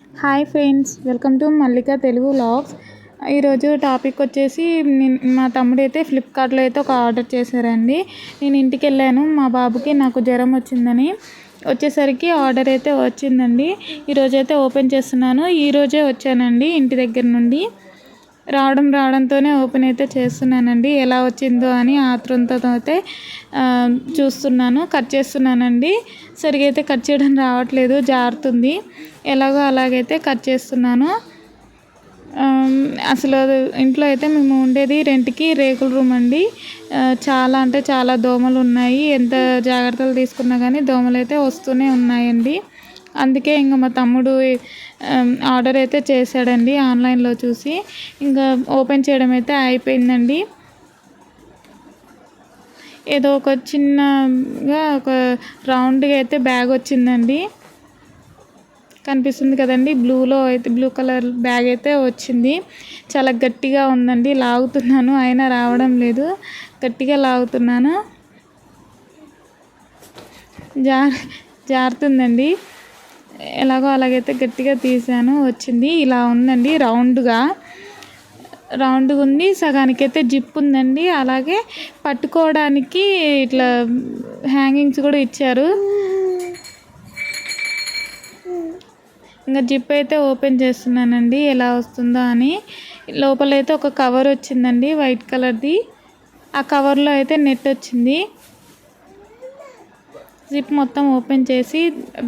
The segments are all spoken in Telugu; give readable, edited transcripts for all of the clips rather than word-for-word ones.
Hi friends, welcome to Mallika Telugu vlogs. ఈరోజు టాపిక్ వచ్చేసి మా తమ్ముడు అయితే ఫ్లిప్కార్ట్లో అయితే ఒక ఆర్డర్ చేశారండి. నేను ఇంటికి వెళ్ళాను, మా బాబుకి నాకు జ్వరం వచ్చిందని. వచ్చేసరికి ఆర్డర్ అయితే వచ్చిందండి. ఈరోజైతే ఓపెన్ చేస్తున్నాను. ఈరోజే వచ్చానండి ఇంటి దగ్గర నుండి. రావడంతోనే ఓపెన్ అయితే చేస్తున్నానండి. ఎలా వచ్చిందో అని ఆతృతతో అయితే చూస్తున్నాను. కట్ చేస్తున్నానండి. సరిగా అయితే కట్ చేయడం రావట్లేదు, జారుతుంది. ఎలాగో అలాగైతే కట్ చేస్తున్నాను. అసలు ఇంట్లో అయితే మేము ఉండేది రెంట్కి, రేకుల రూమ్ అండి. చాలా అంటే చాలా దోమలు ఉన్నాయి. ఎంత జాగ్రత్తలు తీసుకున్నా కానీ దోమలు అయితే వస్తూనే ఉన్నాయండి. అందుకే ఇంకా మా తమ్ముడు ఆర్డర్ అయితే చేశాడండి ఆన్లైన్లో చూసి. ఇంకా ఓపెన్ చేయడం అయితే అయిపోయిందండి. ఏదో ఒక చిన్నగా ఒక రౌండ్గా అయితే బ్యాగ్ వచ్చిందండి. కనిపిస్తుంది కదండి, బ్లూ కలర్ బ్యాగ్ అయితే వచ్చింది. చాలా గట్టిగా ఉందండి. లాగుతున్నాను అయినా రావడం లేదు. గట్టిగా లాగుతున్నాను, జారుతుందండి. ఎలాగో అలాగైతే గట్టిగా తీసాను, వచ్చింది. ఇలా ఉందండి, రౌండ్గా ఉంది. సగానికైతే జిప్ ఉందండి. అలాగే పట్టుకోవడానికి ఇట్లా హ్యాంగింగ్స్ కూడా ఇచ్చారు. ఇంకా జిప్ అయితే ఓపెన్ చేస్తున్నానండి ఎలా వస్తుందో అని. లోపలైతే ఒక కవర్ వచ్చిందండి వైట్ కలర్ది. ఆ కవర్లో అయితే నెట్ వచ్చింది. జిప్ మొత్తం ఓపెన్ చేసి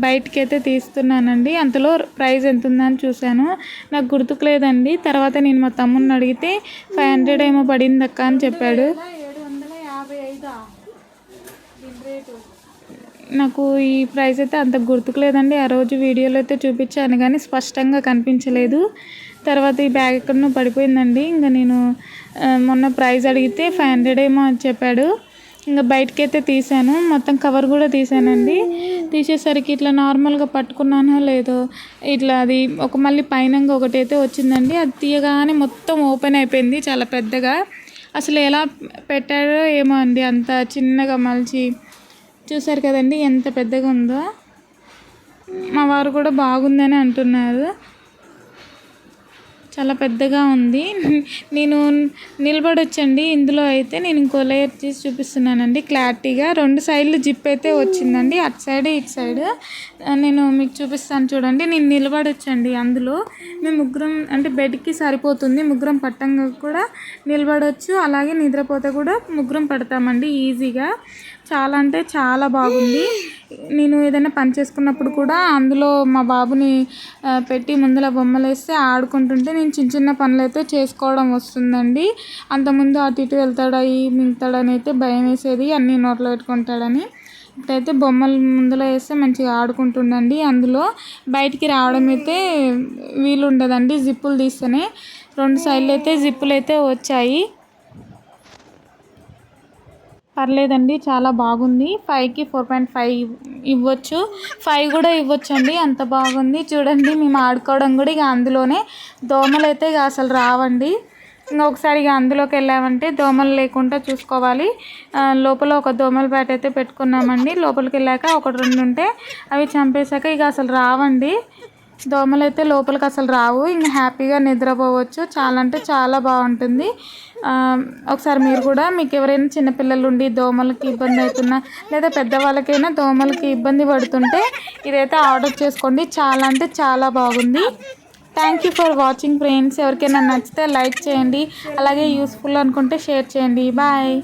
బయటికి అయితే తీస్తున్నానండి. అంతలో ప్రైస్ ఎంత ఉందని చూశాను, నాకు గుర్తుకులేదండి. తర్వాత నేను మా తమ్ముడిని అడిగితే 500 ఏమో పడింది అక్క అని చెప్పాడు. నాకు ఈ ప్రైస్ అయితే అంత గుర్తుకులేదండి. ఆ రోజు వీడియోలో అయితే చూపించాను కానీ స్పష్టంగా కనిపించలేదు. తర్వాత ఈ బ్యాగ్ ఎక్కడనో పడిపోయిందండి. ఇంకా నేను మొన్న ప్రైస్ అడిగితే 500 ఏమో అని చెప్పాడు. ఇంకా బయటకైతే తీసాను, మొత్తం కవర్ కూడా తీసానండి. తీసేసరికి ఇట్లా నార్మల్గా పట్టుకున్నానో లేదో ఇట్లా అది ఒక మళ్ళీ పైన ఒకటి అయితే వచ్చిందండి. అది తీయగానే మొత్తం ఓపెన్ అయిపోయింది, చాలా పెద్దగా. అసలు ఎలా పెట్టాడో ఏమో అండి, అంత చిన్నగా మలిచి. చూసారు కదండి ఎంత పెద్దగా ఉందో. మా వారు కూడా బాగుందని అంటున్నారు, చాలా పెద్దగా ఉంది. నేను నిలబడొచ్చండి ఇందులో అయితే. నేను ఇంకో లేయర్ తీసి చూపిస్తున్నానండి క్లారిటీగా. 2 సైడ్లు జిప్ అయితే వచ్చిందండి, అటు సైడ్ ఇటు సైడ్. నేను మీకు చూపిస్తాను చూడండి. నేను నిలబడొచ్చండి అందులో. మేము ముగ్గురం అంటే బెడ్కి సరిపోతుంది, ముగ్గురం పట్టంగా కూడా నిలబడవచ్చు. అలాగే నిద్రపోతే కూడా ముగ్గురం పడతామండి ఈజీగా. చాలా అంటే చాలా బాగుంది. నేను ఏదైనా పని చేసుకున్నప్పుడు కూడా అందులో మా బాబుని పెట్టి ముందర బొమ్మలు వేస్తే ఆడుకుంటుంటే నేను చిన్న పనులు అయితే చేసుకోవడం వస్తుందండి. అంతకుముందు అటు ఇటు వెళ్తాడా మింగుతాడని అయితే భయం వేసేది, అన్నీ నోట్లో పెట్టుకుంటాడని. ఇప్పుడైతే బొమ్మలు ముందులో వేస్తే మంచిగా ఆడుకుంటుండండి. అందులో బయటికి రావడం అయితే వీలు ఉండదండి, జిప్పులు తీస్తేనే. 2 సైడ్లు అయితే జిప్పులు అయితే వచ్చాయి. పర్లేదండి, చాలా బాగుంది. 5కి 4.5 ఇవ్వచ్చు, 5 కూడా ఇవ్వచ్చు అండి, అంత బాగుంది. చూడండి మేము ఆడుకోవడం కూడా ఇక అందులోనే. దోమలు అయితే ఇక అసలు రావండి. ఇంకా ఒకసారి ఇక అందులోకి వెళ్ళామంటే దోమలు లేకుండా చూసుకోవాలి. లోపల ఒక దోమల బ్యాట్ అయితే పెట్టుకున్నామండి. లోపలికి వెళ్ళాక 1-2 ఉంటే అవి చంపేశాక ఇక అసలు రావండి. దోమలు అయితే లోపలికి అసలు రావు. ఇంకా హ్యాపీగా నిద్రపోవచ్చు. చాలా అంటే చాలా బాగుంటుంది. ఒకసారి మీరు కూడా, మీకు ఎవరైనా చిన్నపిల్లలు ఉండి దోమలకి ఇబ్బంది అవుతున్నా లేదా పెద్దవాళ్ళకైనా దోమలకి ఇబ్బంది పడుతుంటే ఇదైతే ఆర్డర్ చేసుకోండి. చాలా అంటే చాలా బాగుంది. Thank you for watching friends. ఎవరికైనా నచ్చితే లైక్ చేయండి, అలాగే యూస్ఫుల్ అనుకుంటే షేర్ చేయండి. బాయ్.